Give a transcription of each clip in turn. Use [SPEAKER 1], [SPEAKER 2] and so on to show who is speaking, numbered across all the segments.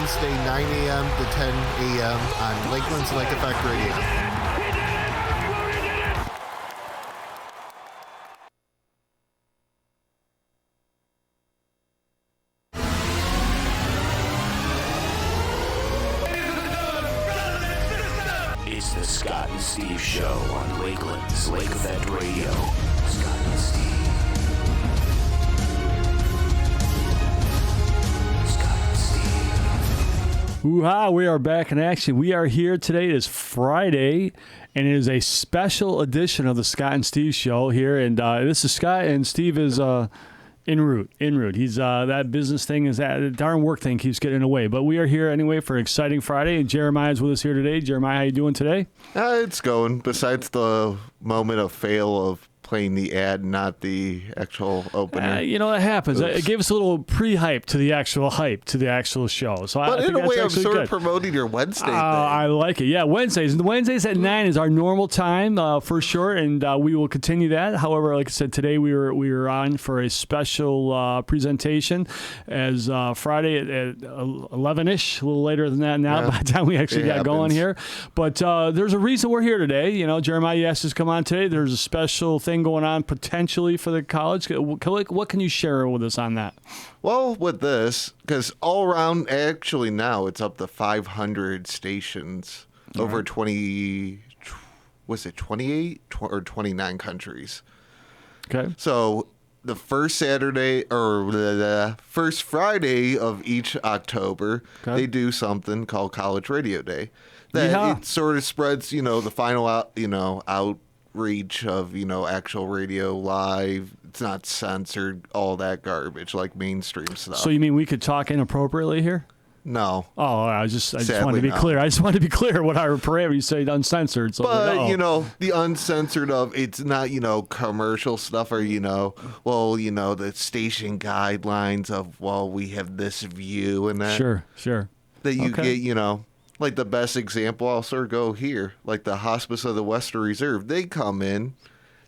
[SPEAKER 1] Wednesday, 9 a.m. to 10 a.m. on Lakeland's Lake Effect Radio.
[SPEAKER 2] It's the Scott and Steve Show on Lakeland's Lake Effect Radio. Scott and Steve. Scott and Steve.
[SPEAKER 3] Hoo-ha, we are back in action. We are here today. It is Friday, and it is a special edition of the Scott and Steve Show here. And this is Scott, and Steve is en route. He's that business thing, is that darn work thing keeps getting away. But we are here anyway for an exciting Friday, and Jeremiah's with us here today. Jeremiah, how you doing today?
[SPEAKER 1] It's going. Besides the moment of fail of playing the ad, not the actual opener.
[SPEAKER 3] It happens.
[SPEAKER 1] Oops.
[SPEAKER 3] It gave us a little pre-hype to the actual show. So
[SPEAKER 1] but
[SPEAKER 3] I
[SPEAKER 1] in
[SPEAKER 3] think
[SPEAKER 1] a way, I'm
[SPEAKER 3] that's
[SPEAKER 1] sort
[SPEAKER 3] good.
[SPEAKER 1] of promoting your Wednesday thing.
[SPEAKER 3] I like it. Yeah, Wednesdays. Wednesdays at 9 is our normal time for sure, and we will continue that. However, like I said, today we were on for a special presentation as Friday at 11-ish, a little later than that now, by the time we actually got going here. But there's a reason we're here today. Jeremiah, you asked us to come on today. There's a special thing going on potentially for the college. What can you share with us on that?
[SPEAKER 1] Well, with this, because all around, actually now it's up to 500 stations over 20, was it 28 or 29 countries?
[SPEAKER 3] Okay.
[SPEAKER 1] So the first Saturday or the first Friday of each October, they do something called College Radio Day. That it sort of spreads, the final outreach of, actual radio live. It's not censored, all that garbage like mainstream stuff.
[SPEAKER 3] So you mean we could talk inappropriately here?
[SPEAKER 1] No.
[SPEAKER 3] Oh, I just
[SPEAKER 1] Sadly,
[SPEAKER 3] wanted to be
[SPEAKER 1] no.
[SPEAKER 3] clear. I just wanted to be clear what our parameters. You say uncensored. So
[SPEAKER 1] But, the uncensored of, it's not, commercial stuff or, the station guidelines of, we have this view and that.
[SPEAKER 3] Sure.
[SPEAKER 1] That you get, like the best example, I'll sort of go here, like the Hospice of the Western Reserve. They come in.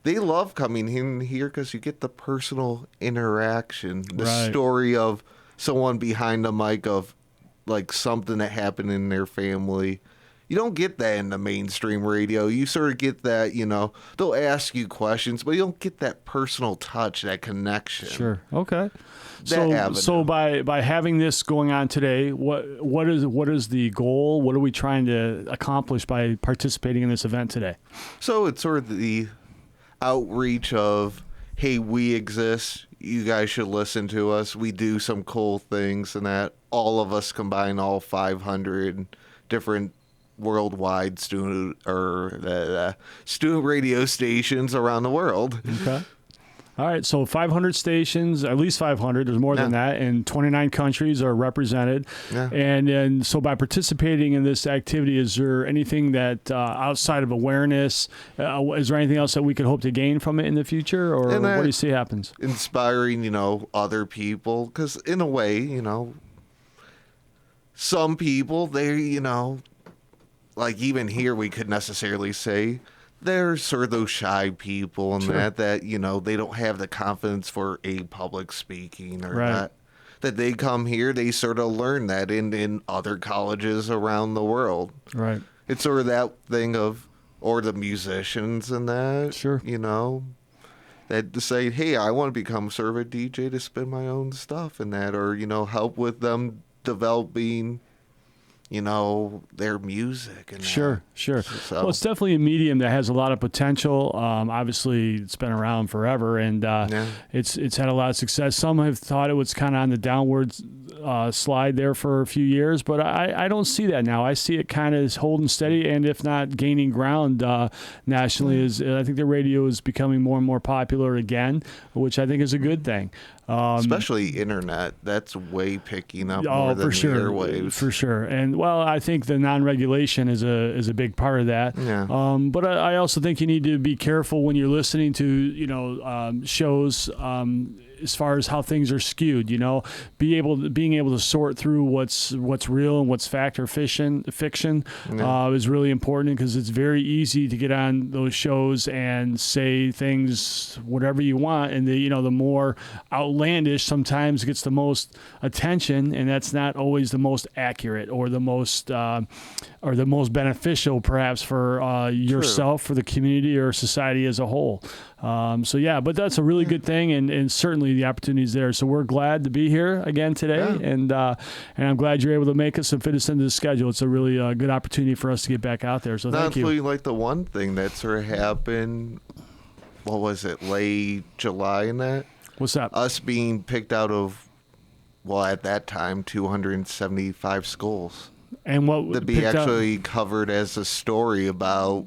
[SPEAKER 1] They love coming in here because you get the personal interaction, the story of someone behind the mic of, like, something that happened in their family. You don't get that in the mainstream radio. You sort of get that, they'll ask you questions, but you don't get that personal touch, that connection.
[SPEAKER 3] Sure. Okay.
[SPEAKER 1] That
[SPEAKER 3] So by having this going on today, what is the goal? What are we trying to accomplish by participating in this event today?
[SPEAKER 1] So it's sort of the outreach of, hey, we exist. You guys should listen to us. We do some cool things, and that all of us combine, all 500 different worldwide student radio stations around the world.
[SPEAKER 3] Okay. All right, so 500 stations, at least 500. There's more than that, and 29 countries are represented. Yeah. And so by participating in this activity, is there anything that outside of awareness, is there anything else that we could hope to gain from it in the future, or what do you see happens?
[SPEAKER 1] Inspiring, other people, because in a way, some people, they, like even here we could necessarily say, there's sort of those shy people and that they don't have the confidence for a public speaking or that they come here, they sort of learn that in other colleges around the world.
[SPEAKER 3] Right.
[SPEAKER 1] It's sort of that thing of, or the musicians and that, that to say, hey, I want to become sort of a DJ to spin my own stuff and that, or, help with them developing their music. And
[SPEAKER 3] Sure. So. Well, it's definitely a medium that has a lot of potential. Obviously, it's been around forever, and it's had a lot of success. Some have thought it was kind of on the downward slide there for a few years, but I don't see that now. I see it kind of holding steady, and if not gaining ground nationally. I think the radio is becoming more and more popular again, which I think is a good thing.
[SPEAKER 1] Especially internet, that's way picking up more than the airwaves.
[SPEAKER 3] For sure. And I think the non-regulation is a big part of that.
[SPEAKER 1] Yeah.
[SPEAKER 3] But I also think you need to be careful when you're listening to shows. as far as how things are skewed, being able to sort through what's real and what's fact or fiction is really important, because it's very easy to get on those shows and say things, whatever you want, and the more outlandish sometimes gets the most attention, and that's not always the most accurate or the most beneficial, perhaps, for yourself, for the community, or society as a whole. But that's a really good thing, and certainly the opportunity is there. So we're glad to be here again today, and I'm glad you're able to make us and fit us into the schedule. It's a really good opportunity for us to get back out there. So thank you.
[SPEAKER 1] Not including the one thing that sort of happened. What was it? Late July and that.
[SPEAKER 3] What's that?
[SPEAKER 1] Us being picked out of, at that time, 275 schools.
[SPEAKER 3] And what
[SPEAKER 1] to be actually covered as a story about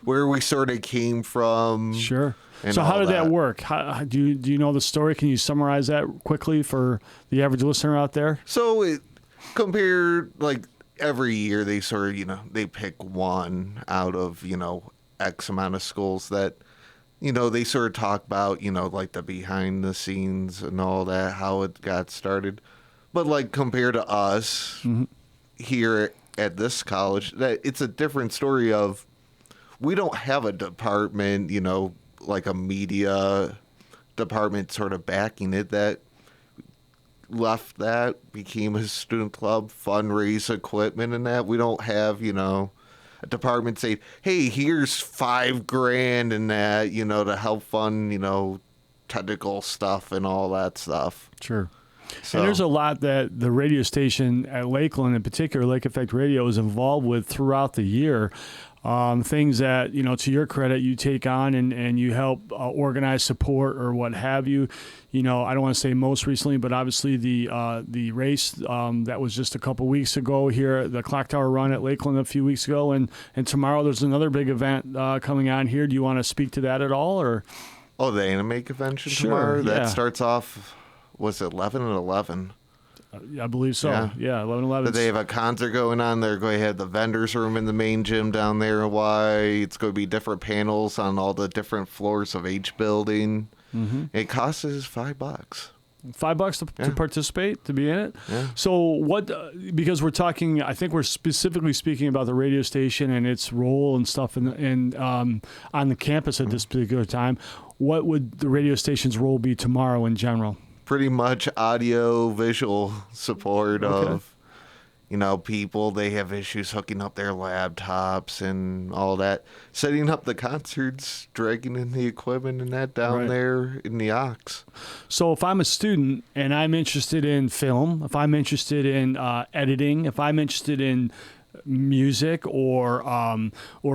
[SPEAKER 1] where we sort of came from.
[SPEAKER 3] Sure. So how did that work? Do you know the story? Can you summarize that quickly for the average listener out there?
[SPEAKER 1] So it compared, every year they sort of, they pick one out of, X amount of schools that, they sort of talk about, the behind the scenes and all that, how it got started. But compared to us here at this college, that it's a different story of, we don't have a department, like a media department sort of backing it, that left that, became a student club, fundraise equipment and that. We don't have, a department say, hey, here's $5,000 and that, to help fund, technical stuff and all that stuff.
[SPEAKER 3] Sure. So. And there's a lot that the radio station at Lakeland, in particular, Lake Effect Radio, is involved with throughout the year. Things that, to your credit, you take on and you help organize, support, or what have you. I don't want to say most recently, but obviously the race that was just a couple weeks ago here, the Clock Tower Run at Lakeland a few weeks ago, and tomorrow there's another big event coming on here. Do you want to speak to that at all, or?
[SPEAKER 1] Oh, the Anime Convention tomorrow? Yeah. That starts off, was it 11 and 11?
[SPEAKER 3] I believe so. Yeah, 11/11.
[SPEAKER 1] But they have a concert going on. They're going to have the vendors room in the main gym down there in Hawaii. It's going to be different panels on all the different floors of each building. Mm-hmm. It costs us $5.
[SPEAKER 3] $5 to participate, to be in it.
[SPEAKER 1] Yeah.
[SPEAKER 3] So because we're talking, I think we're specifically speaking about the radio station and its role and stuff on the campus at this particular time. What would the radio station's role be tomorrow in general?
[SPEAKER 1] Pretty much audio visual support of, people. They have issues hooking up their laptops and all that. Setting up the concerts, dragging in the equipment and that down there in the aux.
[SPEAKER 3] So if I'm a student and I'm interested in film, if I'm interested in editing, if I'm interested in music or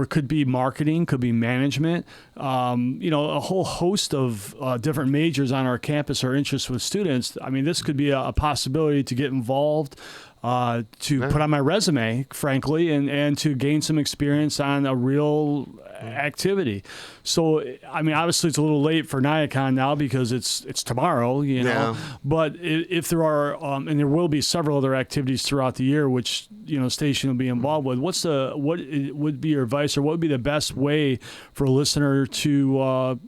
[SPEAKER 3] could be marketing, could be management, a whole host of different majors on our campus are interested with students. I mean, this could be a possibility to get involved, to put on my resume, frankly, and to gain some experience on a real activity. So, I mean, obviously it's a little late for NIACON now because it's tomorrow, but if there are, and there will be several other activities throughout the year, which, station will be involved with, what would be your advice, or what would be the best way for a listener to,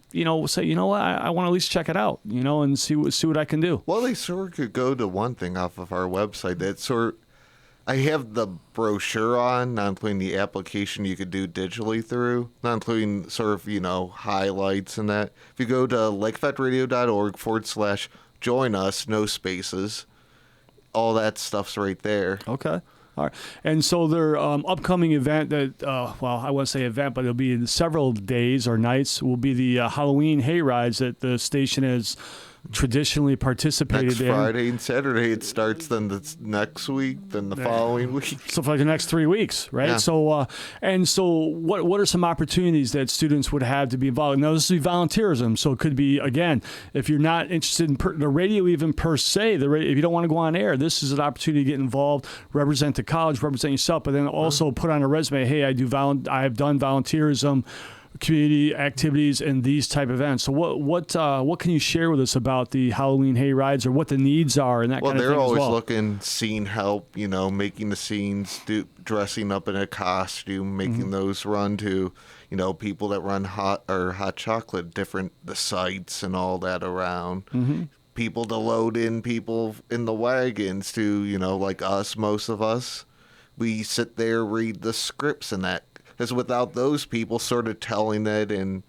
[SPEAKER 3] say, I want to at least check it out, and see what I can do?
[SPEAKER 1] Well, they sort of could go to one thing off of our website that I have the brochure on, not including the application you could do digitally through, not including highlights and that. If you go to lakeeffectradio.org/join us, no spaces, all that stuff's right there.
[SPEAKER 3] Okay. All right. And so their upcoming event that, I won't say event, but it'll be in several days or nights, will be the Halloween hay rides that the station has traditionally participated in.
[SPEAKER 1] Next Friday and Saturday it starts, then the next week, then the following week.
[SPEAKER 3] So for like the next 3 weeks, right?
[SPEAKER 1] Yeah.
[SPEAKER 3] So what are some opportunities that students would have to be involved? Now, this would be volunteerism, so it could be, again, if you're not interested in the radio even per se, if you don't want to go on air, this is an opportunity to get involved, represent the college, represent yourself, but then also put on a resume, hey, I have done volunteerism, community activities, and these type of events. So what can you share with us about the Halloween hay rides, or what the needs are and that kind of thing?
[SPEAKER 1] Well, they're always looking scene help, making the scenes, dressing up in a costume, making those run to, people that run hot chocolate, the sites and all that around. people to load in people in the wagons to, like us, most of us. We sit there, read the scripts and that. Because without those people sort of telling it and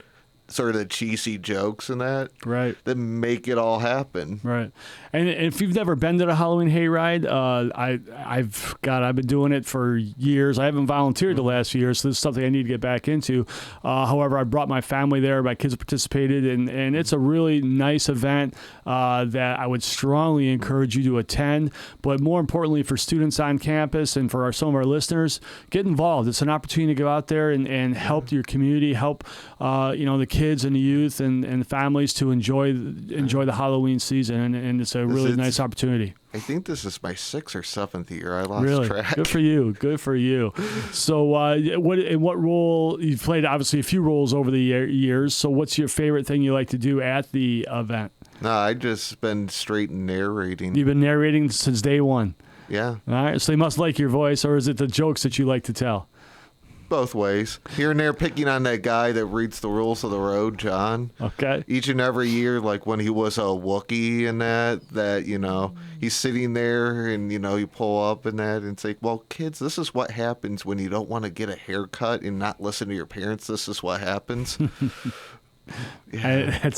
[SPEAKER 1] sort of cheesy jokes and that,
[SPEAKER 3] Right.
[SPEAKER 1] that make it all happen.
[SPEAKER 3] Right. And if you've never been to the Halloween Hayride, I've been doing it for years. I haven't volunteered the last few years, so this is something I need to get back into. However, I brought my family there. My kids participated, and it's a really nice event that I would strongly encourage you to attend. But more importantly, for students on campus and for some of our listeners, get involved. It's an opportunity to go out there and help your community, help the kids and the youth and the families to enjoy the Halloween season, and it's a really nice opportunity.
[SPEAKER 1] I think this is my 6th or 7th year. I lost
[SPEAKER 3] Really
[SPEAKER 1] track.
[SPEAKER 3] good for you. Good for you. So, what role you've played? Obviously, a few roles over the years. So, what's your favorite thing you like to do at the event?
[SPEAKER 1] No, I just been straight narrating.
[SPEAKER 3] You've been narrating since day one.
[SPEAKER 1] Yeah,
[SPEAKER 3] All right. So they must like your voice, or is it the jokes that you like to tell?
[SPEAKER 1] both ways. Here and there, picking on that guy that reads the rules of the road, John.
[SPEAKER 3] Okay.
[SPEAKER 1] Each and every year, like when he was a Wookiee and that, he's sitting there and, you pull up and that and it's like, well, kids, this is what happens when you don't want to get a haircut and not listen to your parents. This is what happens.
[SPEAKER 3] Yeah.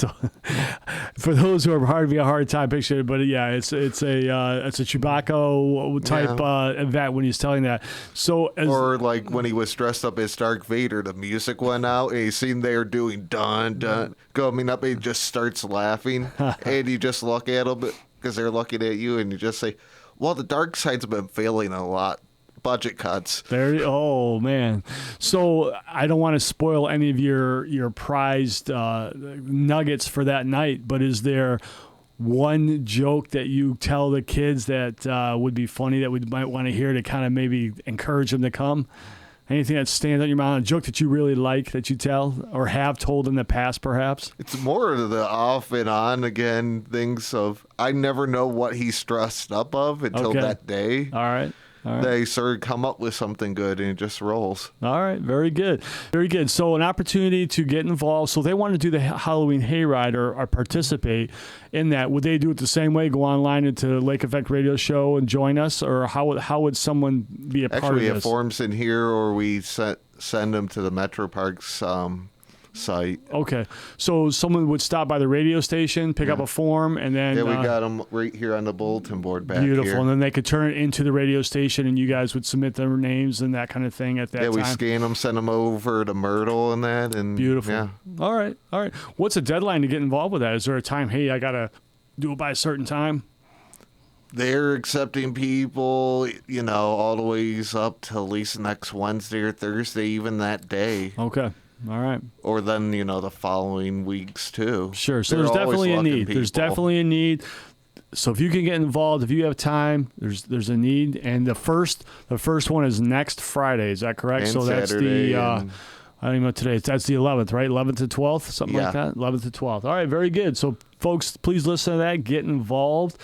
[SPEAKER 3] For those who are hard to be a hard time picture, but yeah, it's a Chewbacca type event when he's telling that. So
[SPEAKER 1] or like when he was dressed up as Darth Vader, the music went out and he's seen there doing dun dun coming up and he just starts laughing and you just look at him because they're looking at you and you just say, well, the dark side's been failing a lot. Budget cuts.
[SPEAKER 3] Oh man! So I don't want to spoil any of your prized nuggets for that night, but is there one joke that you tell the kids that would be funny that we might want to hear to kind of maybe encourage them to come? Anything that stands out in your mind, a joke that you really like that you tell or have told in the past, perhaps?
[SPEAKER 1] It's more of the off and on again things of I never know what he's stressed up of until that day.
[SPEAKER 3] All right.
[SPEAKER 1] They sort of come up with something good and it just rolls.
[SPEAKER 3] All right. Very good. Very good. So an opportunity to get involved. So they want to do the Halloween Hayride or participate in that. Would they do it the same way? Go online into Lake Effect Radio Show and join us? Or how would someone be a part of this?
[SPEAKER 1] Actually, we have forms in here or we send them to the Metro Parks site.
[SPEAKER 3] Okay. So someone would stop by the radio station, pick up a form, and then...
[SPEAKER 1] Yeah, we got them right here on the bulletin board back
[SPEAKER 3] beautiful.
[SPEAKER 1] here.
[SPEAKER 3] And then they could turn it into the radio station, and you guys would submit their names and that kind of thing at that time.
[SPEAKER 1] Yeah, we scan them, send them over to Myrtle and that. And
[SPEAKER 3] beautiful.
[SPEAKER 1] Yeah.
[SPEAKER 3] All right. What's a deadline to get involved with that? Is there a time, hey, I got to do it by a certain time?
[SPEAKER 1] They're accepting people, all the ways up to at least next Wednesday or Thursday, even that day.
[SPEAKER 3] Okay. All right.
[SPEAKER 1] Or then, the following weeks too.
[SPEAKER 3] Sure. So
[SPEAKER 1] They're
[SPEAKER 3] there's definitely a
[SPEAKER 1] always
[SPEAKER 3] need.
[SPEAKER 1] looking
[SPEAKER 3] There's
[SPEAKER 1] people.
[SPEAKER 3] definitely a need. So if you can get involved, if you have time, there's a need. And the first one is next Friday. Is that correct?
[SPEAKER 1] And
[SPEAKER 3] so that's
[SPEAKER 1] Saturday
[SPEAKER 3] I don't even know today. That's the 11th, right? 11th to 12th, something like that. 11th to 12th. All right. Very good. So folks, please listen to that. Get involved.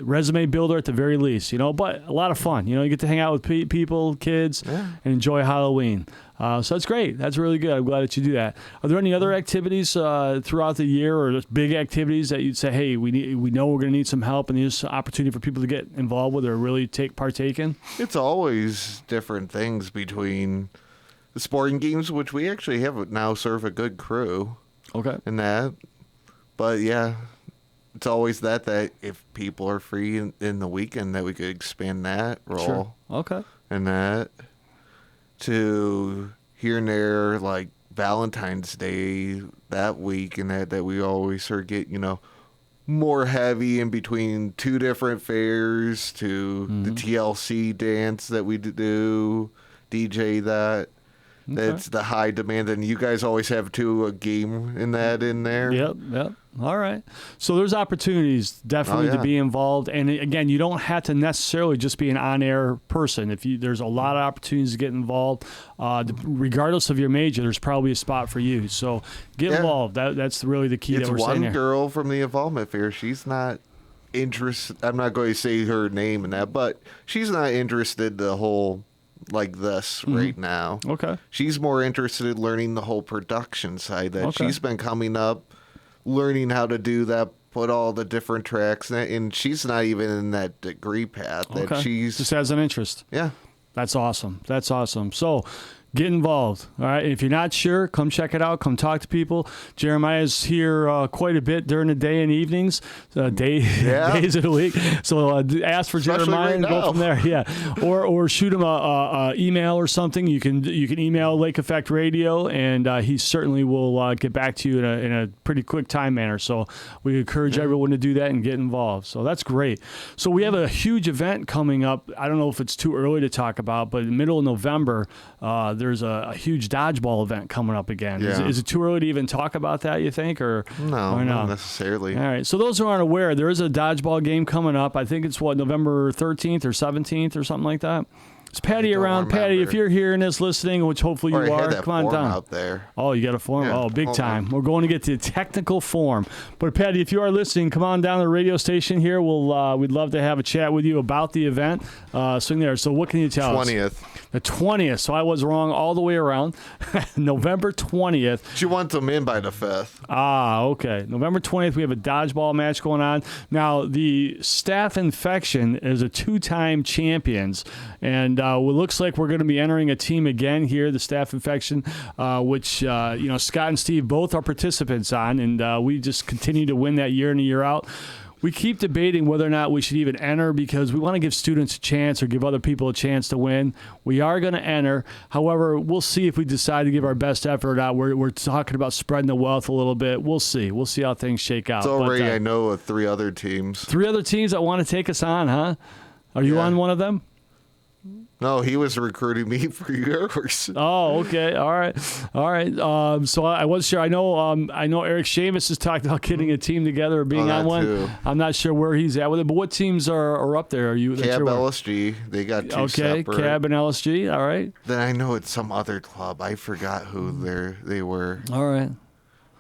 [SPEAKER 3] Resume builder at the very least, but a lot of fun. You get to hang out with people, kids, and enjoy Halloween. So that's great. That's really good. I'm glad that you do that. Are there any other activities throughout the year or just big activities that you'd say, hey, we know we're going to need some help and there's an opportunity for people to get involved with or really partake in?
[SPEAKER 1] It's always different things between the sporting games, which we actually have now serve a good crew.
[SPEAKER 3] Okay.
[SPEAKER 1] And that. But yeah, it's always that if people are free in the weekend, that we could expand that role.
[SPEAKER 3] Sure. Okay.
[SPEAKER 1] And that to here and there, like Valentine's Day that week, and that we always sort of get, more heavy in between two different fairs to the TLC dance that we do, DJ that.
[SPEAKER 3] Okay.
[SPEAKER 1] That's the high demand, and you guys always have a game in there.
[SPEAKER 3] Yep. All right. So there's opportunities definitely to be involved, and again, you don't have to necessarily just be an on-air person. There's a lot of opportunities to get involved, regardless of your major. There's probably a spot for you. So get involved. That's really the key.
[SPEAKER 1] It's
[SPEAKER 3] that we're saying
[SPEAKER 1] one girl from the involvement fair. She's not interested. I'm not going to say her name in that, but she's not interested the whole. Like this right now.
[SPEAKER 3] Okay.
[SPEAKER 1] She's more interested in learning the whole production side. That
[SPEAKER 3] Okay.
[SPEAKER 1] she's been coming up, learning how to do that put all the different tracks in it, and she's not even in that degree path. That
[SPEAKER 3] Okay.
[SPEAKER 1] she's
[SPEAKER 3] Just has an interest.
[SPEAKER 1] yeah.
[SPEAKER 3] That's awesome. That's awesome. So get involved. All right. If you're not sure, come check it out. Come talk to people. Jeremiah's here quite a bit during the day and evenings, days of the week. So ask for
[SPEAKER 1] Especially
[SPEAKER 3] Jeremiah
[SPEAKER 1] right
[SPEAKER 3] and go
[SPEAKER 1] now.
[SPEAKER 3] from there. Yeah. Or shoot him a email or something. You can email Lake Effect Radio, and he certainly will get back to you in a pretty quick time manner. So we encourage everyone to do that and get involved. So that's great. So we have a huge event coming up. I don't know if it's too early to talk about, but in the middle of November, there's a huge dodgeball event coming up again.
[SPEAKER 1] Yeah.
[SPEAKER 3] Is it too early to even talk about that, you think? Or
[SPEAKER 1] No, not necessarily.
[SPEAKER 3] All right. So those who aren't aware, there is a dodgeball game coming up. I think it's November 13th or 17th or something like that. Is Patty
[SPEAKER 1] don't
[SPEAKER 3] around? Patty,
[SPEAKER 1] remember.
[SPEAKER 3] if you're hearing this, listening, which hopefully
[SPEAKER 1] Or
[SPEAKER 3] you
[SPEAKER 1] I
[SPEAKER 3] are,
[SPEAKER 1] had that
[SPEAKER 3] come on
[SPEAKER 1] form
[SPEAKER 3] down.
[SPEAKER 1] out there.
[SPEAKER 3] Oh, you got a form?
[SPEAKER 1] Yeah,
[SPEAKER 3] Oh, big
[SPEAKER 1] hold
[SPEAKER 3] time.
[SPEAKER 1] on.
[SPEAKER 3] We're going to get to the technical form. But Patty, if you are listening, come on down to the radio station here. We'd love to have a chat with you about the event. Swing there. So what can you tell us?
[SPEAKER 1] 20th.
[SPEAKER 3] The 20th. So I was wrong all the way around. November 20th.
[SPEAKER 1] She wants them in by the 5th.
[SPEAKER 3] Ah, okay. November 20th, we have a dodgeball match going on. Now, the Staff Infection is a 2-time champions, and it looks like we're going to be entering a team again here, the Staff Infection, which, Scott and Steve both are participants on, and we just continue to win that year in and year out. We keep debating whether or not we should even enter because we want to give students a chance or give other people a chance to win. We are going to enter. However, we'll see if we decide to give our best effort or not. We're talking about spreading the wealth a little bit. We'll see. We'll see how things shake out.
[SPEAKER 1] It's already,
[SPEAKER 3] But,
[SPEAKER 1] I know, of 3 other teams.
[SPEAKER 3] 3 other teams that want to take us on, huh? Are you
[SPEAKER 1] Yeah.
[SPEAKER 3] on one of them?
[SPEAKER 1] No, he was recruiting me for yours.
[SPEAKER 3] Oh, okay. All right. So I was sure. I know Eric Seamus has talked about getting a team together or being
[SPEAKER 1] Oh,
[SPEAKER 3] on
[SPEAKER 1] that
[SPEAKER 3] one.
[SPEAKER 1] too.
[SPEAKER 3] I'm not sure where he's at with it, but what teams are up there? Are you? that
[SPEAKER 1] Cab
[SPEAKER 3] you're aware-
[SPEAKER 1] LSG, they got 2
[SPEAKER 3] Okay,
[SPEAKER 1] separate.
[SPEAKER 3] Cab and LSG. All right.
[SPEAKER 1] Then I know it's some other club. I forgot who they were.
[SPEAKER 3] All right.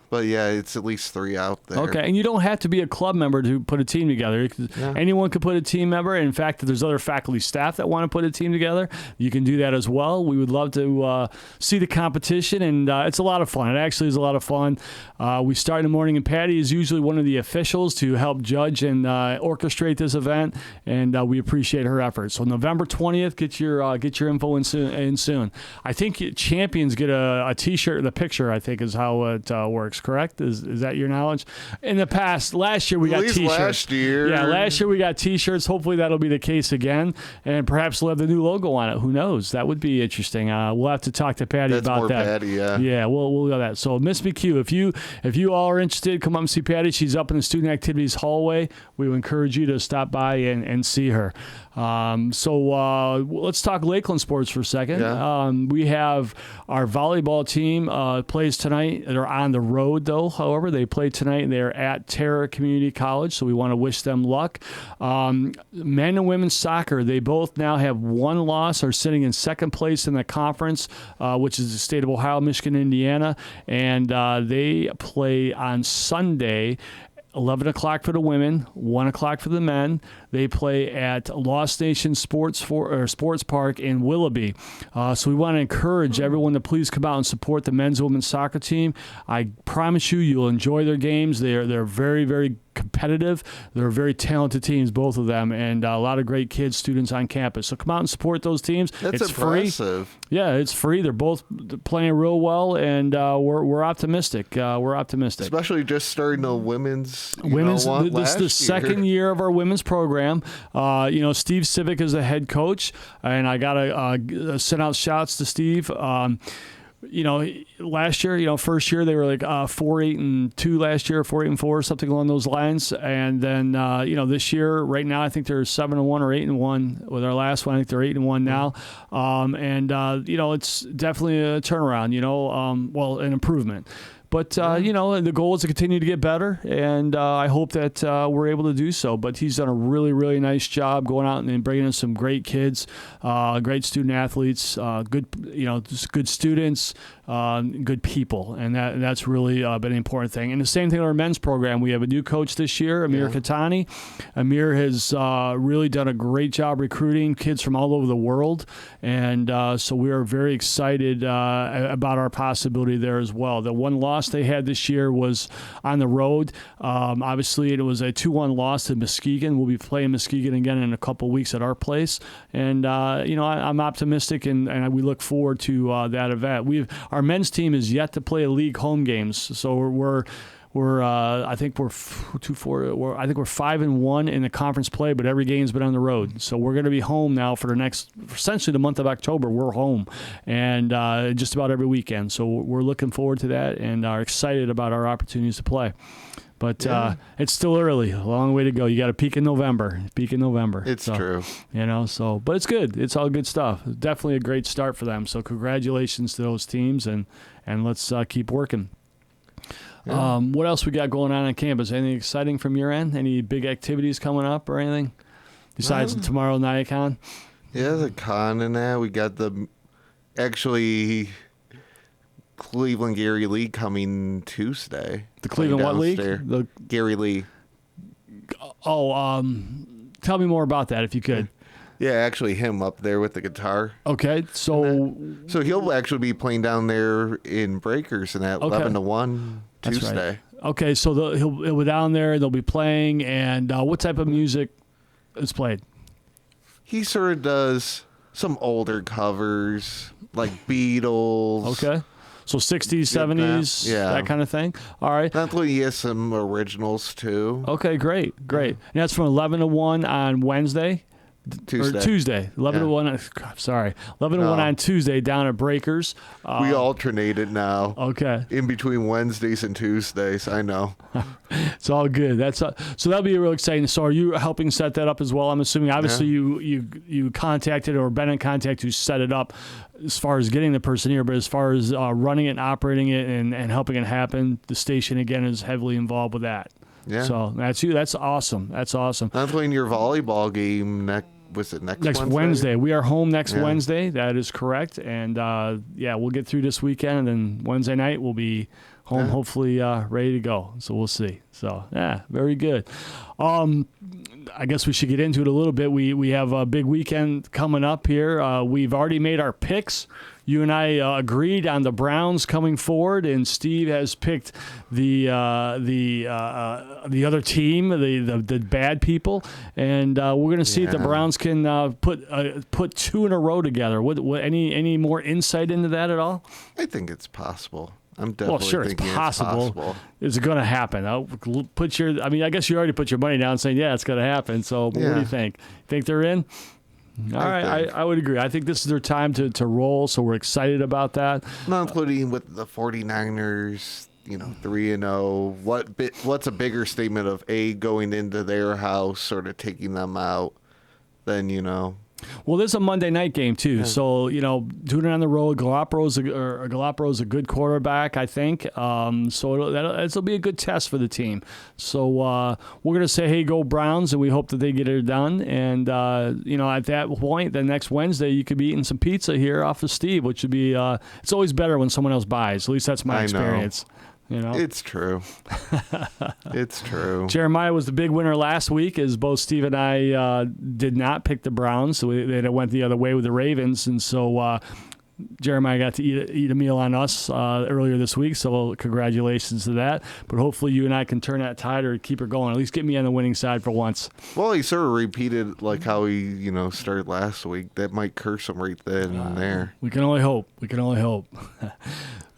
[SPEAKER 1] But yeah, it's at least 3 out there.
[SPEAKER 3] Okay, and you don't have to be a club member to put a team together.
[SPEAKER 1] Yeah.
[SPEAKER 3] Anyone could put a team member. In fact, if there's other faculty staff that want to put a team together, you can do that as well. We would love to see the competition, and it's a lot of fun. It actually is a lot of fun. We start in the morning, and Patty is usually one of the officials to help judge and orchestrate this event, and we appreciate her efforts. So November 20th, get your info in soon. I think champions get a T-shirt and a picture, I think is how it works. Correct? Is that your knowledge? In the past, last year we got
[SPEAKER 1] At least
[SPEAKER 3] T-shirts.
[SPEAKER 1] last year.
[SPEAKER 3] Yeah, last year we got T-shirts. Hopefully that'll be the case again, and perhaps we'll have the new logo on it. Who knows? That would be interesting. We'll have to talk to Patty
[SPEAKER 1] That's
[SPEAKER 3] about
[SPEAKER 1] more
[SPEAKER 3] that.
[SPEAKER 1] Patty, yeah.
[SPEAKER 3] Yeah, we'll go that. So Miss McHugh, if you all are interested, come up and see Patty. She's up in the student activities hallway. We would encourage you to stop by and see her. So let's talk Lakeland sports for a second.
[SPEAKER 1] Yeah.
[SPEAKER 3] We have our volleyball team plays tonight. They're on the road, though. However, they play tonight, and they're at Terra Community College, so we want to wish them luck. Men and women's soccer, they both now have 1 loss, are sitting in second place in the conference, which is the state of Ohio, Michigan, Indiana, and they play on Sunday. 11 o'clock for the women, 1 o'clock for the men. They play at Lost Nation Sports Park in Willoughby. So we want to encourage everyone to please come out and support the men's and women's soccer team. I promise you'll enjoy their games. They're very, very competitive. They're very talented teams, both of them, and a lot of great kids, students on campus. So come out and support those teams.
[SPEAKER 1] That's
[SPEAKER 3] it's free.
[SPEAKER 1] impressive.
[SPEAKER 3] Yeah, it's free. They're both playing real well, and we're optimistic.
[SPEAKER 1] Especially just starting the women's
[SPEAKER 3] Women's.
[SPEAKER 1] one
[SPEAKER 3] This is the second year of our women's program. Steve Civic is the head coach, and I gotta send out shouts to Steve. Last year, first year they were like 4-8-2 last year, 4-8-4, something along those lines. And then, this year, right now, I think they're 7-1 or 8-1 with our last one. I think they're 8-1 now. It's definitely a turnaround, an improvement. But, the goal is to continue to get better, and I hope that we're able to do so. But he's done a really, really nice job going out and bringing in some great kids, great student athletes, just good students, good people, and that's really been an important thing. And the same thing in our men's program. We have a new coach this year, Amir Katani. Amir has really done a great job recruiting kids from all over the world, and so we are very excited about our possibility there as well. The 1 loss loss they had this year was on the road. Obviously, it was a 2-1 loss to Muskegon. We'll be playing Muskegon again in a couple weeks at our place. And, I'm optimistic, and we look forward to that event. Our men's team is yet to play league home games, so we're I think we're 2-4. I think we're 5-1 in the conference play, but every game's been on the road. So we're going to be home now for essentially the month of October. We're home, and just about every weekend. So we're looking forward to that, and are excited about our opportunities to play. But it's still early, a long way to go. You got to peak in November.
[SPEAKER 1] It's true.
[SPEAKER 3] But it's good. It's all good stuff. Definitely a great start for them. So congratulations to those teams, and let's keep working. Yeah. What else we got going on campus? Anything exciting from your end? Any big activities coming up or anything besides tomorrow NIACon?
[SPEAKER 1] Yeah, the con and that. We got actually Cleveland Gary Lee coming Tuesday.
[SPEAKER 3] The Cleveland what league?
[SPEAKER 1] The Gary Lee.
[SPEAKER 3] Oh, tell me more about that if you could.
[SPEAKER 1] Yeah, actually him up there with the guitar.
[SPEAKER 3] Okay, so
[SPEAKER 1] he'll actually be playing down there in Breakers and at 11-1 Tuesday.
[SPEAKER 3] That's right. Okay, so he'll be down there. They'll be playing, and what type of music is played?
[SPEAKER 1] He sort of does some older covers like Beatles.
[SPEAKER 3] Okay. So 60s, 70s, that kind of thing. All right.
[SPEAKER 1] Thankfully, he has some originals too.
[SPEAKER 3] Okay, great. And that's from 11-1 on Wednesday. Tuesday, 11-1. Sorry, 11-1 on Tuesday down at Breakers.
[SPEAKER 1] We alternate it now.
[SPEAKER 3] Okay.
[SPEAKER 1] In between Wednesdays and Tuesdays, I know.
[SPEAKER 3] It's all good. So that'll be real exciting. So are you helping set that up as well? I'm assuming. Obviously, you contacted or been in contact to set it up as far as getting the person here, but as far as running it and operating it and helping it happen, the station again is heavily involved with that.
[SPEAKER 1] Yeah.
[SPEAKER 3] So that's you. That's awesome.
[SPEAKER 1] I'm playing your volleyball game next
[SPEAKER 3] Wednesday? We are home next Wednesday. That is correct. And we'll get through this weekend, and then Wednesday night we'll be home, hopefully ready to go. So we'll see. So very good. I guess we should get into it a little bit. We have a big weekend coming up here. We've already made our picks. You and I agreed on the Browns coming forward, and Steve has picked the other team, the bad people, and we're going to see if the Browns can put two in a row together. Any more insight into that at all?
[SPEAKER 1] I think it's possible. I'm definitely thinking
[SPEAKER 3] it's possible. Is it going to happen? I guess you already put your money down saying, it's going to happen. So, but what do you think? Think they're in? All right, I would agree. I think this is their time to roll, so we're excited about that.
[SPEAKER 1] Not including with the 49ers, 3-0. What's a bigger statement of going into their house, sort of taking them out, than,
[SPEAKER 3] Well, this is a Monday night game, too. So, doing it on the road, Galapagos a good quarterback, I think. So it'll be a good test for the team. So we're going to say, hey, go Browns, and we hope that they get it done. And, at that point, then next Wednesday, you could be eating some pizza here off of Steve, which would be it's always better when someone else buys. At least that's my experience.
[SPEAKER 1] It's true. It's true.
[SPEAKER 3] Jeremiah was the big winner last week, as both Steve and I did not pick the Browns. So they went the other way with the Ravens. And so Jeremiah got to eat a meal on us earlier this week. So congratulations to that. But hopefully you and I can turn that tide or keep her going. At least get me on the winning side for once.
[SPEAKER 1] Well, he sort of repeated like how he, started last week. That might curse him right then and there.
[SPEAKER 3] We can only hope.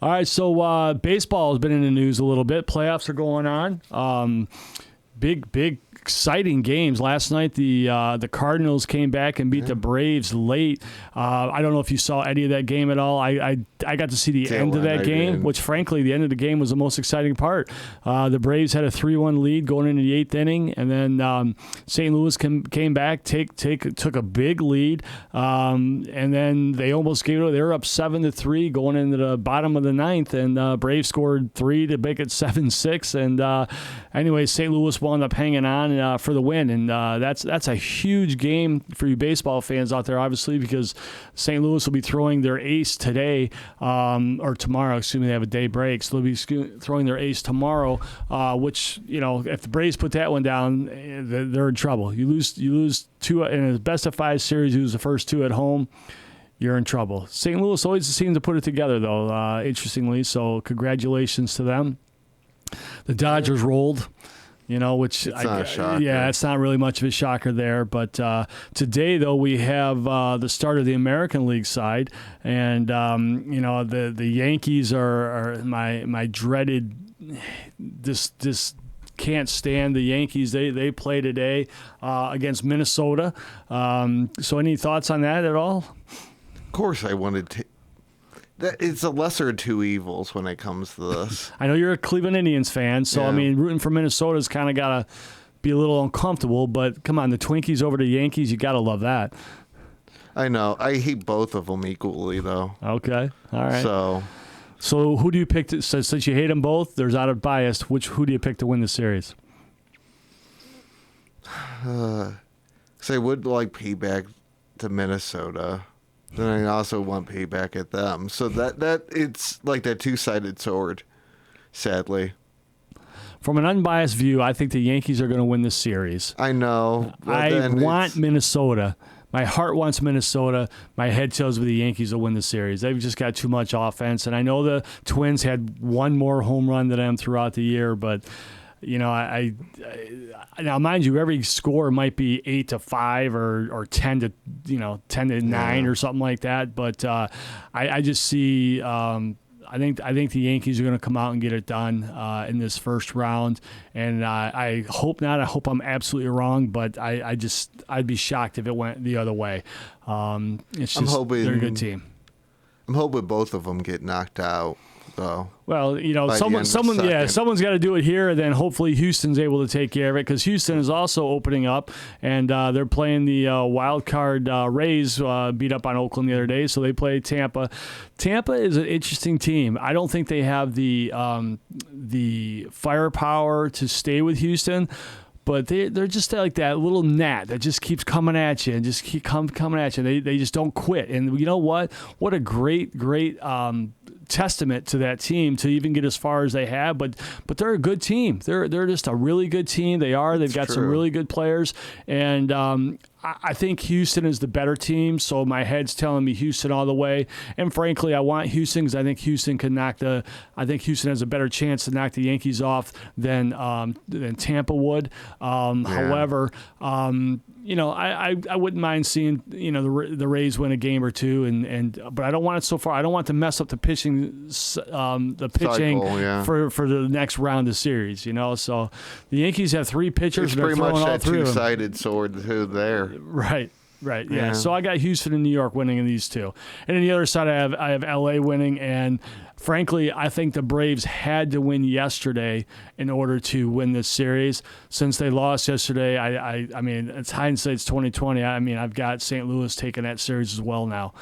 [SPEAKER 3] All right, so baseball has been in the news a little bit. Playoffs are going on. Big, exciting games. Last night, the Cardinals came back and beat the Braves late. I don't know if you saw any of that game at all. I got to see the end of that game, which, frankly, the end of the game was the most exciting part. The Braves had a 3-1 lead going into the 8th inning, and then St. Louis came back, took a big lead, and then they almost gave it. They were up 7-3 going into the bottom of the 9th, and Braves scored 3 to make it 7-6. And anyway, St. Louis wound up hanging on for the win, and that's a huge game for you baseball fans out there, obviously, because St. Louis will be throwing their ace today, or tomorrow. Excuse me, they have a day break, so they'll be throwing their ace tomorrow. Which if the Braves put that one down, they're in trouble. You lose 2 in a best of 5 series. You lose the first 2 at home. you're in trouble. St. Louis always seems to put it together, though, interestingly. So congratulations to them. The Dodgers rolled, which
[SPEAKER 1] It's not a shocker.
[SPEAKER 3] yeah, it's not really much of a shocker there. But today, though, we have the start of the American League side, and the Yankees are my dreaded. This can't stand the Yankees. They play today against Minnesota. So any thoughts on that at all?
[SPEAKER 1] Of course, I wanted to. It's a lesser of two evils when it comes to this.
[SPEAKER 3] I know you're a Cleveland Indians fan, so I
[SPEAKER 1] Yeah.
[SPEAKER 3] mean, rooting for Minnesota's kind of got to be a little uncomfortable. But come on, the Twinkies over the Yankees, you got to love that.
[SPEAKER 1] I know. I hate both of them equally, though.
[SPEAKER 3] Okay, all right.
[SPEAKER 1] So
[SPEAKER 3] who do you pick? Since you hate them both, there's out of bias. Who do you pick to win the series?
[SPEAKER 1] I would like payback to Minnesota. Then I also want payback at them. So that it's like that two-sided sword, sadly.
[SPEAKER 3] From an unbiased view, I think the Yankees are going to win this series.
[SPEAKER 1] I know. but
[SPEAKER 3] I
[SPEAKER 1] then
[SPEAKER 3] want
[SPEAKER 1] it's-
[SPEAKER 3] Minnesota. My heart wants Minnesota. My head tells me the Yankees will win the series. They've just got too much offense. And I know the Twins had one more home run than them throughout the year, but I now mind you, every score might be 8-5 or 10-9 or something like that. But I just see. I think the Yankees are going to come out and get it done in this first round, and I hope not. I hope I'm absolutely wrong, but I'd be shocked if it went the other way. It's just
[SPEAKER 1] hoping-
[SPEAKER 3] they're a good team.
[SPEAKER 1] I'm hoping both of them get knocked out, though.
[SPEAKER 3] Well,
[SPEAKER 1] By the end of
[SPEAKER 3] someone's
[SPEAKER 1] second.
[SPEAKER 3] got to do it here, and then hopefully Houston's able to take care of it because Houston is also opening up, and they're playing the wild card Rays, beat up on Oakland the other day, so they play Tampa. Tampa is an interesting team. I don't think they have the firepower to stay with Houston. But they're just like that little gnat that just keeps coming at you and just keep coming at you. They just don't quit. And you know what? What a great testament to that team to even get as far as they have. But they're a good team. They're just a really good team. They've got some
[SPEAKER 1] true.
[SPEAKER 3] really good players. And I think Houston is the better team, so my head's telling me Houston all the way. And frankly, I want Houston because I think Houston has a better chance to knock the Yankees off than Tampa would. However, I wouldn't mind seeing the Rays win a game or two, but I don't want it so far. I don't want to mess up the pitching
[SPEAKER 1] Cycle, yeah.
[SPEAKER 3] for the next round of series. So the Yankees have three pitchers.
[SPEAKER 1] It's
[SPEAKER 3] and they're
[SPEAKER 1] pretty much
[SPEAKER 3] throwing all
[SPEAKER 1] that
[SPEAKER 3] three of them.
[SPEAKER 1] two-sided sword too there.
[SPEAKER 3] Right. Yeah.
[SPEAKER 1] Yeah.
[SPEAKER 3] So I got Houston and New York winning in these two, and on the other side I have LA winning. And frankly, I think the Braves had to win yesterday in order to win this series. Since they lost yesterday, I mean, it's hindsight's 2020. I mean, I've got St. Louis taking that series as well now.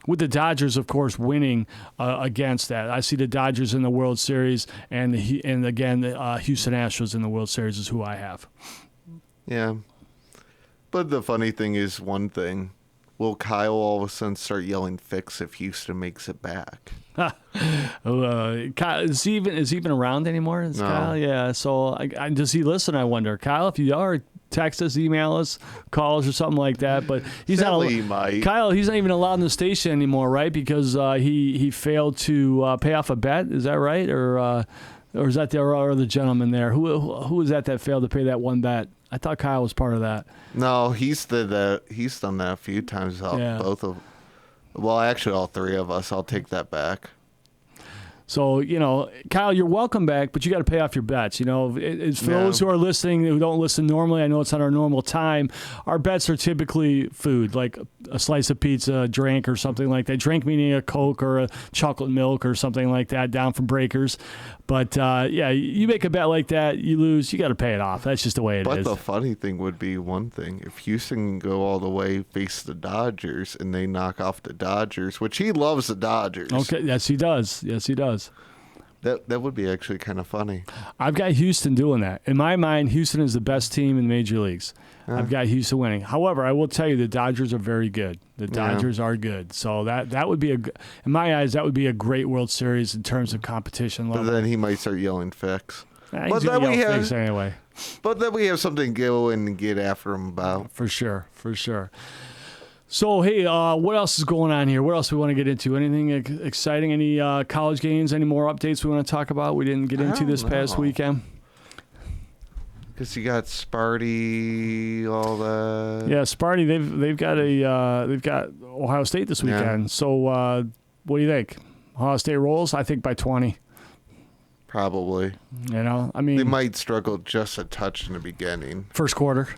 [SPEAKER 3] With the Dodgers, of course, winning against that. I see the Dodgers in the World Series, and again the Houston Astros in the World Series is who I have.
[SPEAKER 1] Yeah. But the funny thing is one thing. Will Kyle all of a sudden start yelling fix if Houston makes it back?
[SPEAKER 3] Kyle, is he even around anymore? Is
[SPEAKER 1] No.
[SPEAKER 3] Kyle? Yeah. So does he listen? I wonder. Kyle, if you are, text us, email us, call us, or something like that. But he's
[SPEAKER 1] Sadly, he
[SPEAKER 3] not.
[SPEAKER 1] might.
[SPEAKER 3] Kyle, he's not even allowed in the station anymore, right? Because he failed to pay off a bet. Is that right? Or is that the other gentleman there? Who was that failed to pay that one bet? I thought Kyle was part of that.
[SPEAKER 1] No, he's done that a few times.
[SPEAKER 3] Yeah.
[SPEAKER 1] Actually, all three of us. I'll take that back.
[SPEAKER 3] So, Kyle, you're welcome back, but you got to pay off your bets. It's for those who are listening who don't listen normally, I know it's not our normal time. Our bets are typically food, like a slice of pizza, a drink, or something like that. Drink meaning a Coke or a chocolate milk or something like that down from Breakers. But, you make a bet like that, you lose, you got to pay it off. That's just the way it is.
[SPEAKER 1] But the funny thing would be one thing. If Houston can go all the way, face the Dodgers, and they knock off the Dodgers, which he loves the Dodgers.
[SPEAKER 3] Okay, yes, he does.
[SPEAKER 1] That would be actually kind of funny.
[SPEAKER 3] I've got Houston doing that. In my mind, Houston is the best team in the major leagues. I've got Houston winning. However, I will tell you the Dodgers are very good. The Dodgers are good. So that would be in my eyes, that would be a great World Series in terms of competition level.
[SPEAKER 1] But then he might start yelling fix.
[SPEAKER 3] He's
[SPEAKER 1] But
[SPEAKER 3] gonna
[SPEAKER 1] then we
[SPEAKER 3] yell
[SPEAKER 1] have-
[SPEAKER 3] fix anyway.
[SPEAKER 1] But then we have something to go and get after him about.
[SPEAKER 3] For sure. So, hey, what else is going on here? What else do we want to get into? Anything exciting? Any college games? Any more updates we want to talk about we didn't get into this past weekend?
[SPEAKER 1] Because you got Sparty, all that.
[SPEAKER 3] Yeah, Sparty. They've got Ohio State this weekend.
[SPEAKER 1] Yeah.
[SPEAKER 3] So, what do you think? Ohio State rolls, I think, by 20.
[SPEAKER 1] Probably.
[SPEAKER 3] I mean,
[SPEAKER 1] They might struggle just a touch in the beginning.
[SPEAKER 3] first quarter.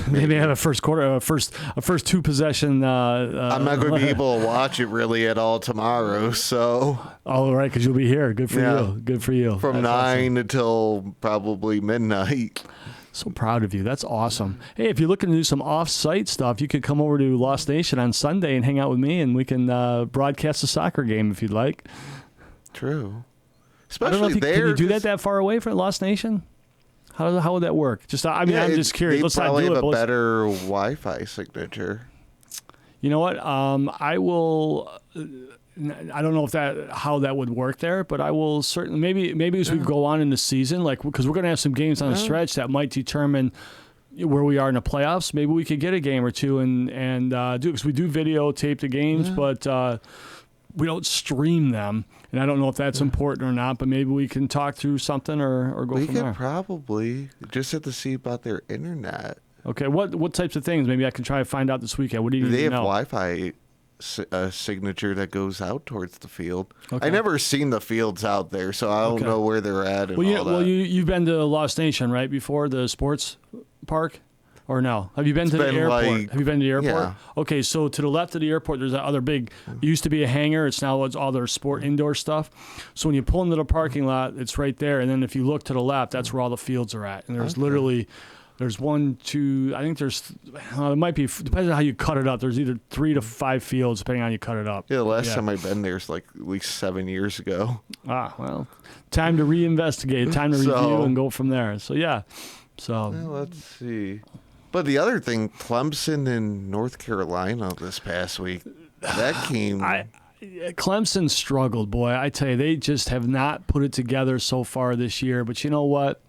[SPEAKER 3] Maybe have a first quarter, a first two possession.
[SPEAKER 1] I'm not going to be able to watch it really at all tomorrow. So.
[SPEAKER 3] All right, because you'll be here. Good for you. Good for you.
[SPEAKER 1] From
[SPEAKER 3] That's
[SPEAKER 1] 9 until probably midnight.
[SPEAKER 3] So proud of you. That's awesome. Hey, if you're looking to do some off-site stuff, you could come over to Lost Nation on Sunday and hang out with me, and we can broadcast a soccer game if you'd like.
[SPEAKER 1] True.
[SPEAKER 3] I don't know
[SPEAKER 1] Especially
[SPEAKER 3] if can you do that far away from Lost Nation? How would that work? I'm just curious. Let's not do it.
[SPEAKER 1] They probably have a better Wi-Fi signature.
[SPEAKER 3] You know what? I will. I don't know how that would work there, but I will certainly maybe as we go on in the season, like because we're going to have some games on the stretch that might determine where we are in the playoffs. Maybe we could get a game or two and do because we do videotape the games, but we don't stream them. And I don't know if that's important or not, but maybe we can talk through something or go from there.
[SPEAKER 1] We could probably just have to see about their internet.
[SPEAKER 3] Okay, what types of things? Maybe I can try to find out this weekend. What do you need
[SPEAKER 1] They
[SPEAKER 3] to
[SPEAKER 1] have
[SPEAKER 3] know?
[SPEAKER 1] Wi-Fi signature that goes out towards the field.
[SPEAKER 3] Okay.
[SPEAKER 1] I never seen the fields out there, so I don't know where they're at. And all that.
[SPEAKER 3] You've been to Lost Nation, right, before the sports park? Or no? Have you been to the airport? Have you been to the airport?
[SPEAKER 1] Yeah.
[SPEAKER 3] Okay, so to the left of the airport, there's that other big, it used to be a hangar. It's now all their sport indoor stuff. So when you pull into the parking lot, it's right there. And then if you look to the left, that's where all the fields are at. And there's literally, there's 1, 2, I think there's, it might be, depends on how you cut it up. There's either 3 to 5 fields, depending on how you cut it up.
[SPEAKER 1] Yeah, the last time I've been there is like at least 7 years ago.
[SPEAKER 3] Ah, well, time to reinvestigate, time to review and go from there. So, yeah. So,
[SPEAKER 1] Well, let's see. But the other thing, Clemson and North Carolina this past week, that came.
[SPEAKER 3] Clemson struggled, boy. I tell you, they just have not put it together so far this year. But you know what?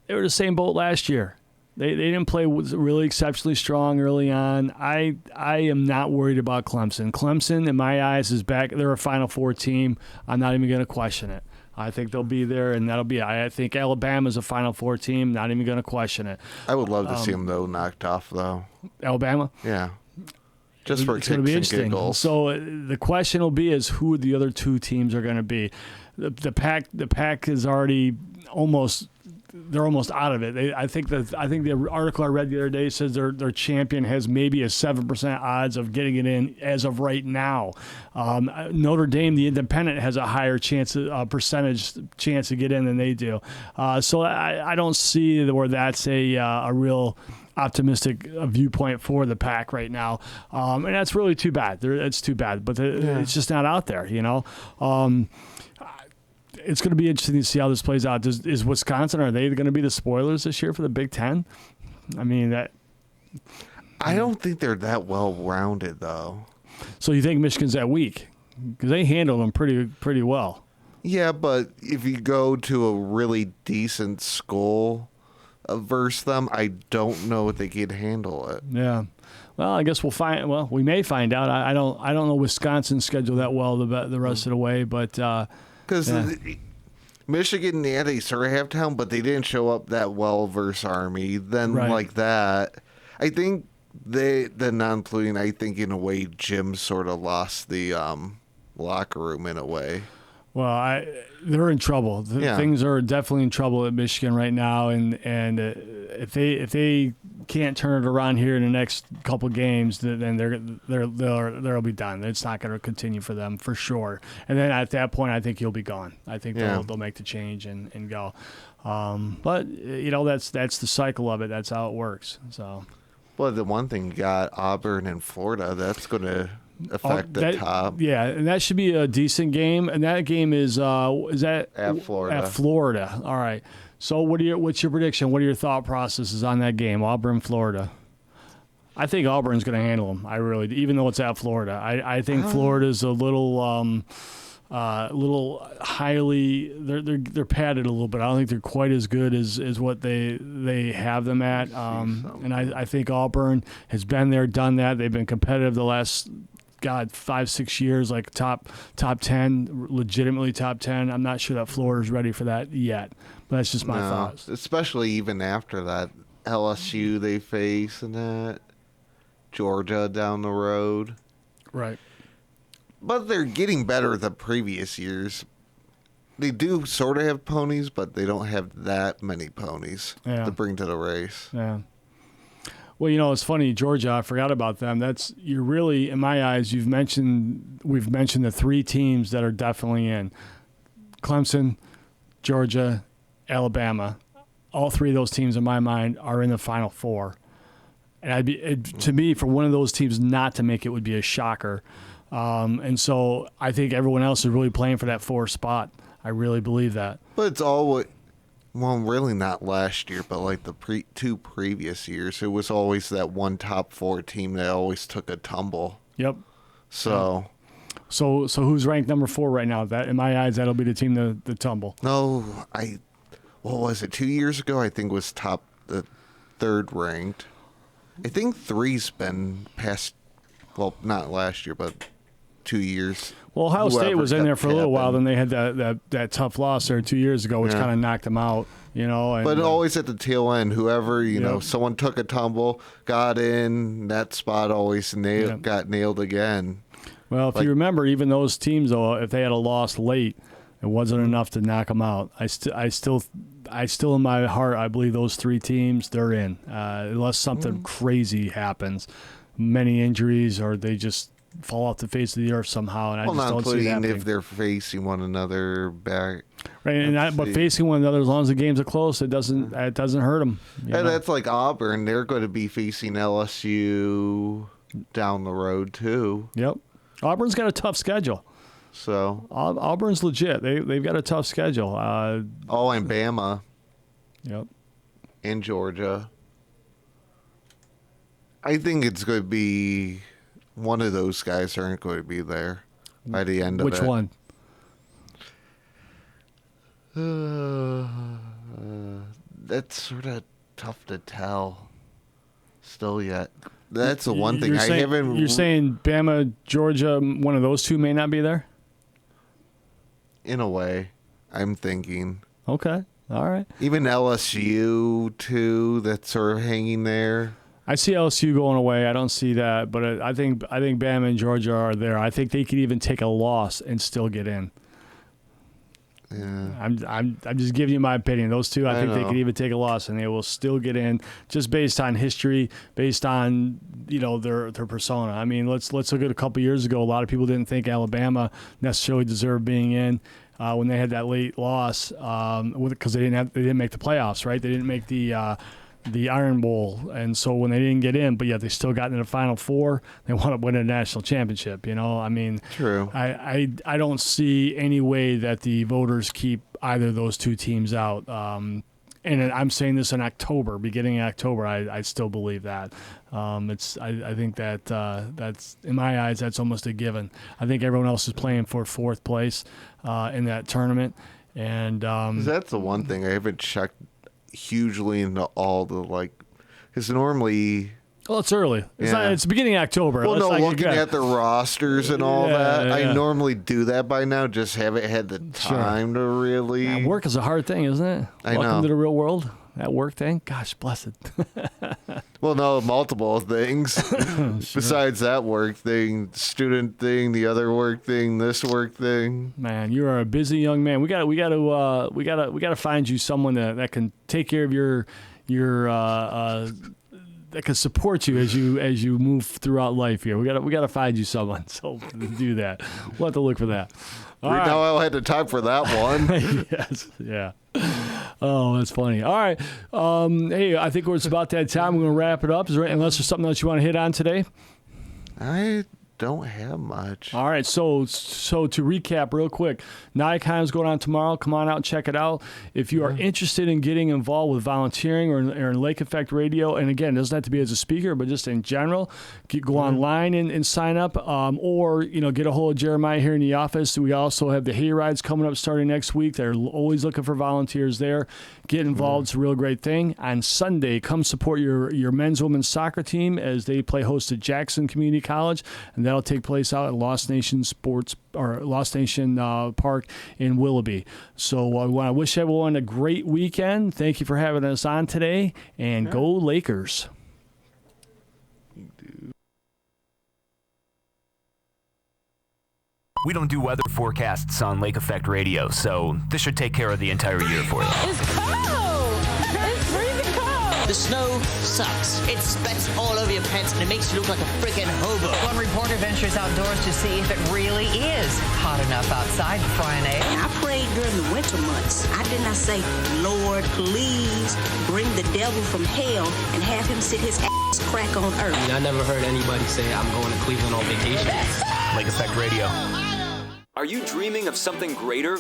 [SPEAKER 3] They were the same boat last year. They didn't play really exceptionally strong early on. I am not worried about Clemson. Clemson, in my eyes, is back. They're a Final Four team. I'm not even going to question it. I think they'll be there, and that'll be it. I think Alabama's a Final Four team. Not even going to question it.
[SPEAKER 1] I would love to see them, though, knocked off, though.
[SPEAKER 3] Alabama?
[SPEAKER 1] Yeah. Just for
[SPEAKER 3] it's going to be interesting.
[SPEAKER 1] Giggles.
[SPEAKER 3] So the question will be is who the other two teams are going to be. The Pac is already almost – they're almost out of it. I think the article I read the other day says their champion has maybe a 7% odds of getting it in as of right now. Notre Dame, the independent, has a higher percentage chance to get in than they do. So I don't see where that's a real optimistic viewpoint for the Pac right now, and that's really too bad. It's too bad, but it's just not out there, you know. It's going to be interesting to see how this plays out. Is Wisconsin, are they going to be the spoilers this year for the Big Ten? I mean,
[SPEAKER 1] I don't think they're that well-rounded, though.
[SPEAKER 3] So you think Michigan's that weak? Because they handled them pretty well.
[SPEAKER 1] Yeah, but if you go to a really decent school versus them, I don't know if they can handle it.
[SPEAKER 3] Yeah. Well, I guess we'll find. Well, we may find out. I don't know Wisconsin's schedule that well the rest of the way, but.
[SPEAKER 1] Because Michigan, they sort of have talent, but they didn't show up that well versus Army. Then like that, I think I think in a way Jim sort of lost the locker room in a way.
[SPEAKER 3] Well, they're in trouble. Things are definitely in trouble at Michigan right now, and if they can't turn it around here in the next couple games, then they'll be done. It's not going to continue for them for sure. And then at that point, I think he'll be gone. I think they'll make the change and go. But you know that's the cycle of it. That's how it works. So.
[SPEAKER 1] Well, the one thing you got Auburn and Florida. That's going to affect the top.
[SPEAKER 3] Yeah, and that should be a decent game. And that game is that
[SPEAKER 1] at Florida?
[SPEAKER 3] At Florida. All right. So what's your prediction? What are your thought processes on that game, Auburn, Florida? I think Auburn's going to handle them. I really do, even though it's at Florida. I think Florida's a little a little highly. They're padded a little bit. I don't think they're quite as good as what they have them at. And I think Auburn has been there, done that. They've been competitive the last 5-6 years, like top 10, legitimately top 10. I'm not sure that Florida's ready for that yet, but that's just my thoughts.
[SPEAKER 1] Especially even after that LSU they face and that Georgia down the road.
[SPEAKER 3] Right.
[SPEAKER 1] But they're getting better the previous years. They do sort of have ponies, but they don't have that many ponies to bring to the race.
[SPEAKER 3] Yeah. Well, it's funny, Georgia, I forgot about them. You're really, in my eyes, we've mentioned the three teams that are definitely in. Clemson, Georgia, Alabama. All three of those teams, in my mind, are in the Final Four. And to me, for one of those teams not to make it would be a shocker. And so I think everyone else is really playing for that 4th spot. I really believe that.
[SPEAKER 1] But it's all really not last year, but like the two previous years, it was always that one top 4 team that always took a tumble.
[SPEAKER 3] Yep.
[SPEAKER 1] So
[SPEAKER 3] who's ranked number 4 right now? That in my eyes, that'll be the team to tumble.
[SPEAKER 1] No, what was it? 2 years ago, I think was the 3rd ranked. I think 3's been past. Well, not last year, but 2 years.
[SPEAKER 3] Well, Ohio State was in there for a little while. Then they had that tough loss there 2 years ago, which kind of knocked them out.
[SPEAKER 1] But always at the tail end, whoever someone took a tumble, got in that spot, always got nailed again.
[SPEAKER 3] Well, if you remember, even those teams though, if they had a loss late, it wasn't enough to knock them out. I still in my heart, I believe those 3 teams they're in, unless something crazy happens, many injuries, or they just fall off the face of the earth somehow, and I just don't see that happening.
[SPEAKER 1] If they're facing one another back,
[SPEAKER 3] right? But facing one another, as long as the games are close, it doesn't hurt them.
[SPEAKER 1] And that's like Auburn; they're going to be facing LSU down the road too.
[SPEAKER 3] Yep, Auburn's got a tough schedule.
[SPEAKER 1] So
[SPEAKER 3] Auburn's legit. They've got a tough schedule.
[SPEAKER 1] And Bama.
[SPEAKER 3] Yep.
[SPEAKER 1] And Georgia. I think it's going to be one of those guys aren't going to be there by the end of it.
[SPEAKER 3] Which one?
[SPEAKER 1] That's sort of tough to tell still yet. That's the one thing
[SPEAKER 3] You're saying Bama, Georgia, one of those two may not be there?
[SPEAKER 1] In a way, I'm thinking.
[SPEAKER 3] Okay. All right.
[SPEAKER 1] Even LSU, too, that's sort of hanging there.
[SPEAKER 3] I see LSU going away. I don't see that, but I think Bama and Georgia are there. I think they could even take a loss and still get in.
[SPEAKER 1] Yeah.
[SPEAKER 3] I'm just giving you my opinion. Those two, I think they could even take a loss and they will still get in, just based on history, based on their persona. I mean, let's look at a couple years ago. A lot of people didn't think Alabama necessarily deserved being in when they had that late loss because they didn't make the playoffs, right? They didn't make the Iron Bowl, and so when they didn't get in, but yet they still got into the Final Four, they want to win a national championship. I mean,
[SPEAKER 1] true.
[SPEAKER 3] I don't see any way that the voters keep either of those two teams out. And I'm saying this in October, beginning of October. I still believe that. I think that that's in my eyes that's almost a given. I think everyone else is playing for 4th place in that tournament, and
[SPEAKER 1] that's the one thing I haven't checked hugely into all the because normally.
[SPEAKER 3] Well, it's early. It's the beginning of October.
[SPEAKER 1] Well, looking at the rosters and all that, yeah. I normally do that by now. Just haven't had the time to really.
[SPEAKER 3] Yeah, work is a hard thing, isn't it? Welcome to the real world. That work thing, gosh, blessed.
[SPEAKER 1] Well, no, multiple things besides that work thing, student thing, the other work thing, this work thing.
[SPEAKER 3] Man, you are a busy young man. We got to find you someone that can take care of your that can support you as you move throughout life here. We got to find you someone. So do that. We'll have to look for that.
[SPEAKER 1] All right. Now I had the time for that one.
[SPEAKER 3] Yes. Yeah. Oh, that's funny. All right. Hey, I think it's about that time. We're going to wrap it up. Unless there's something else you want to hit on today?
[SPEAKER 1] I don't have much.
[SPEAKER 3] All right, so to recap real quick, NICON is going on tomorrow. Come on out and check it out. If you are interested in getting involved with volunteering or in Lake Effect Radio, and again, it doesn't have to be as a speaker, but just in general, go online and sign up, or get a hold of Jeremiah here in the office. We also have the hay rides coming up starting next week. They're always looking for volunteers there. Get involved. It's a real great thing. On Sunday, come support your men's, women's soccer team as they play host to Jackson Community College, and that'll take place out at Lost Nation Park in Willoughby. So I want to wish everyone a great weekend. Thank you for having us on today, and go Lakers.
[SPEAKER 4] We don't do weather forecasts on Lake Effect Radio, so this should take care of the entire year for you.
[SPEAKER 5] It's cold! It's freezing cold!
[SPEAKER 6] The snow sucks. It spits all over your pants and it makes you look like a freaking hobo.
[SPEAKER 7] One reporter ventures outdoors to see if it really is hot enough outside to fry an egg.
[SPEAKER 8] I prayed during the winter months. I did not say, Lord, please bring the devil from hell and have him sit his ass crack on earth.
[SPEAKER 9] I never heard anybody say I'm going to Cleveland on vacation.
[SPEAKER 4] Lake Effect Radio.
[SPEAKER 10] Are you dreaming of something greater?